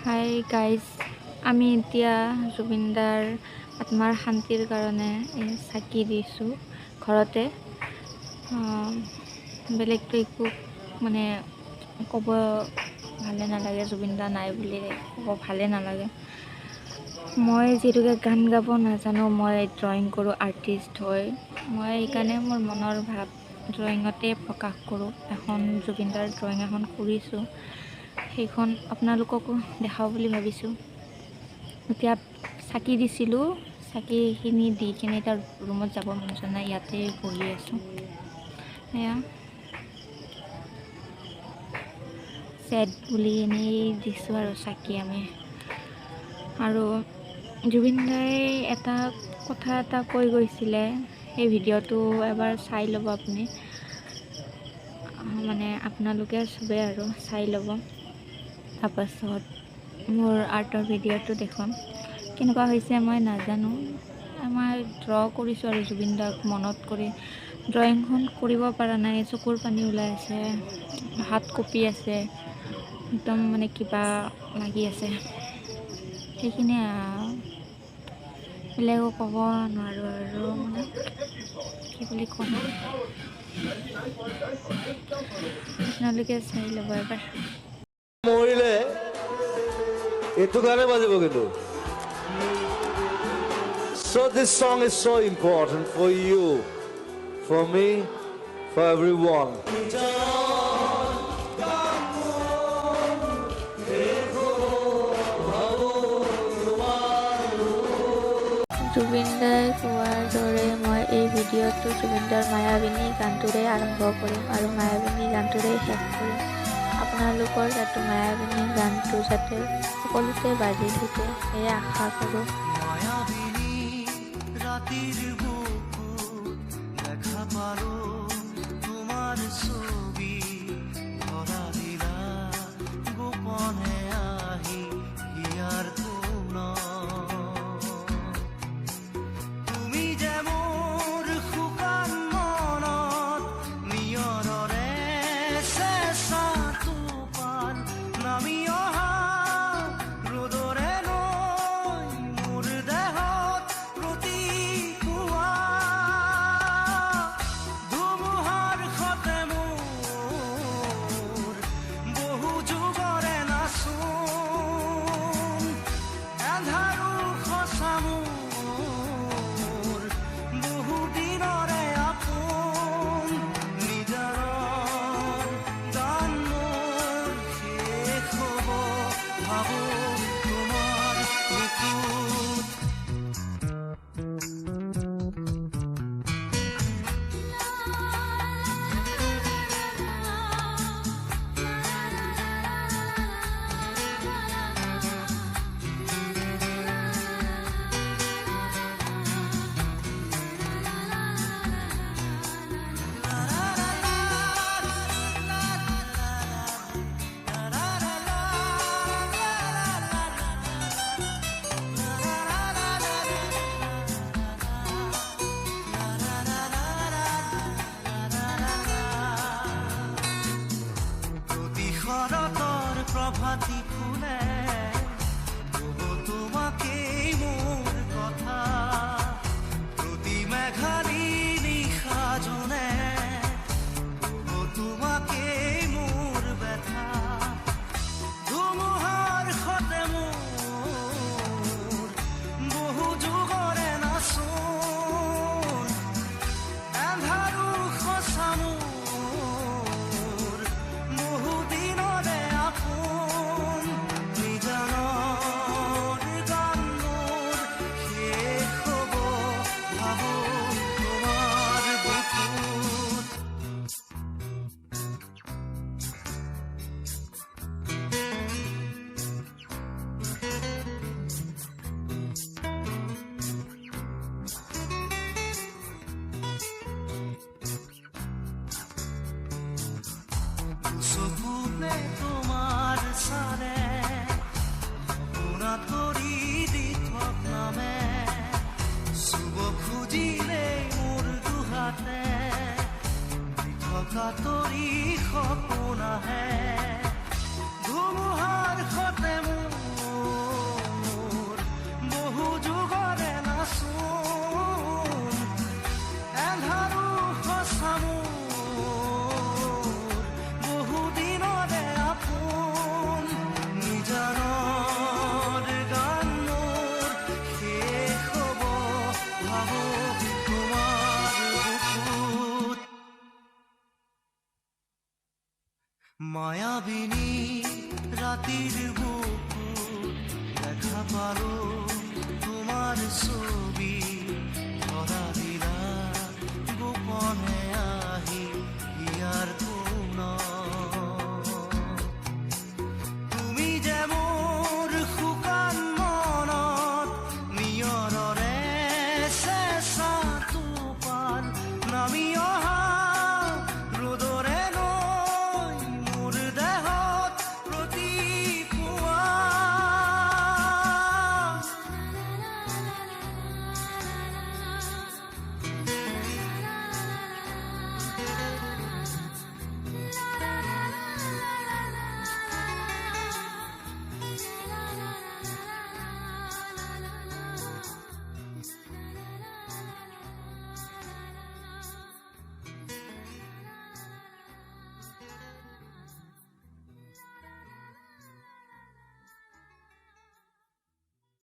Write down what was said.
Hi guys, আমি এতিয়া জুবিনদাৰ আত্মাৰ শান্তিৰ কাৰণে চাকি দিছোঁ ঘৰতে। বেলেগটো একো মানে ক'ব ভালে নালাগে, জুবিনদা নাই বুলি ক'ব ভালে নালাগে। মই যিহেতুকে গান গাব নাজানো, মই ড্ৰয়িং কৰোঁ, আৰ্টিষ্ট হয়। মই সেইকাৰণে মোৰ মনৰ ভাৱ ড্ৰয়িঙতে প্ৰকাশ কৰোঁ। এখন জুবিনদাৰ ড্ৰয়িং এখন কৰিছোঁ, সেইখন আপোনালোককো দেখাওঁ বুলি ভাবিছোঁ। এতিয়া চাকি দিছিলোঁ, চাকিখিনি দি কিনে এতিয়া ৰুমত যাব মন যোৱা নাই, ইয়াতে বহি আছোঁ। এয়া ছেট বুলি এনেই দিছোঁ আৰু চাকি আমি। আৰু জুবিনদাই এটা কথা এটা কৈ গৈছিলে, সেই ভিডিঅ'টো এবাৰ চাই ল'ব আপুনি, মানে আপোনালোকে চবে আৰু চাই ল'ব। তাৰপাছত মোৰ আৰ্টৰ ভিডিঅ'টো দেখুৱাম। কেনেকুৱা হৈছে মই নাজানো, মই ড্ৰ কৰিছোঁ আৰু জুবিনদাক মনত কৰি। ড্ৰয়িংখন কৰিব পৰা নাই, চকুৰ পানী ওলাই আছে, হাত কঁপি আছে, একদম মানে কিবা লাগি আছে। সেইখিনিয়ে বেলেগো ক'ব নোৱাৰোঁ আৰু, মানে কি বুলি ক'ম, আপোনালোকে চাই ল'ব এবাৰ। মৰিলে এইটো গানে বাজিব কিন্তু। So this song is so important for you, for me, for everyone. জুবিনদাই কোৱাৰ দৰে মই এই ভিডিঅ'টো জুবিনদাৰ মায়াবিনী গানটোৰে আৰম্ভ কৰিম আৰু মায়াবিনী গানটোৰে শেষ কৰিম। আপোনালোকৰ যাতে মায়াবিনী গানটো যাতে সকলোতে বাজি থাকে, সেয়ে আশা কৰোঁ। প্ৰভাতী ফুলে তোমাকেই মোৰ কথা, প্ৰতি মেঘালী নিশা জনে তোমাকেই মোৰ ব্যথা, ধুমুহাৰ সতে মোৰ বহু যুগৰে নাচোন, এন্ধাৰো সঁচা মোৰ বহু দিনৰে আপোন, নিজানৰ গান মোৰ শেষ হ'ব ভাবো তোমাৰ বুকুত। চকুতে তোমাৰ চালে শুনা তৰি দি থক নামে, চুব খুজিলে মোৰ দুহাতে থকা তৰি সপোন আহে, ধুমুহাৰ সতে মোৰ ৰাতিৰ বুকু দেখা পালো তোমাৰ